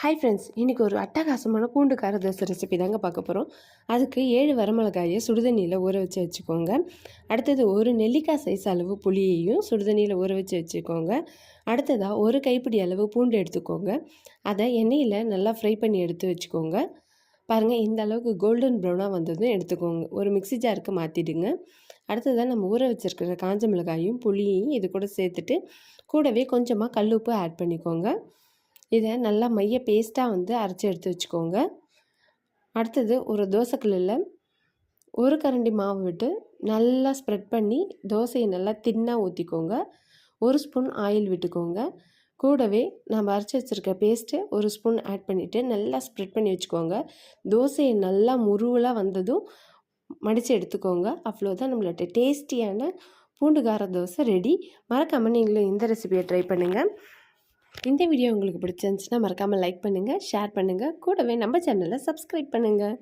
Hi friends, இன்றைக்கி ஒரு அட்டகாசமான பூண்டு கார தோசை ரெசிபி தாங்க பார்க்க போகிறோம். அதுக்கு 7 வரமிளகாயை சுடுதண்ணியில் ஊற வச்சு வச்சுக்கோங்க. அடுத்தது ஒரு நெல்லிக்காய் சைஸ் அளவு புளியையும் சுடுதண்ணியில் ஊற வச்சு வச்சுக்கோங்க. அடுத்ததாக ஒரு கைப்பிடி அளவு பூண்டு எடுத்துக்கோங்க. அதை எண்ணெயில் நல்லா ஃப்ரை பண்ணி எடுத்து வச்சுக்கோங்க. பாருங்கள், இந்த அளவுக்கு கோல்டன் ப்ரௌனாக வந்ததும் எடுத்துக்கோங்க. ஒரு மிக்ஸி ஜாருக்கு மாற்றிடுங்க. அடுத்ததாக நம்ம ஊற வச்சுருக்கிற காஞ்ச மிளகாயும் புளியையும் இது கூட சேர்த்துட்டு கூடவே கொஞ்சமாக கல் உப்பு ஆட் பண்ணிக்கோங்க. இதை நல்லா மைய பேஸ்ட்டாக அரைச்சி எடுத்து வச்சுக்கோங்க. அடுத்தது ஒரு தோசைக்கல்லில் ஒரு கரண்டி மாவு விட்டு நல்லா ஸ்ப்ரெட் பண்ணி தோசையை நல்லா தின்னாக ஊற்றிக்கோங்க. ஒரு ஸ்பூன் ஆயில் விட்டுக்கோங்க. கூடவே நம்ம அரைச்சி வச்சுருக்க பேஸ்ட்டு ஒரு ஸ்பூன் ஆட் பண்ணிவிட்டு நல்லா ஸ்ப்ரெட் பண்ணி வச்சுக்கோங்க. தோசையை நல்லா முருவலாக வந்ததும் மடித்து எடுத்துக்கோங்க. அவ்வளோதான், நம்மளோட டேஸ்டியான பூண்டு கார தோசை ரெடி. மறக்காமல் நீங்களும் இந்த ரெசிபியை ட்ரை பண்ணுங்கள். இந்த வீடியோ உங்களுக்கு பிடிச்சிருந்துச்சுன்னா மறக்காமல் லைக் பண்ணுங்கள், ஷேர் பண்ணுங்கள். கூடவே நம்ம சேனலை சப்ஸ்கிரைப் பண்ணுங்கள்.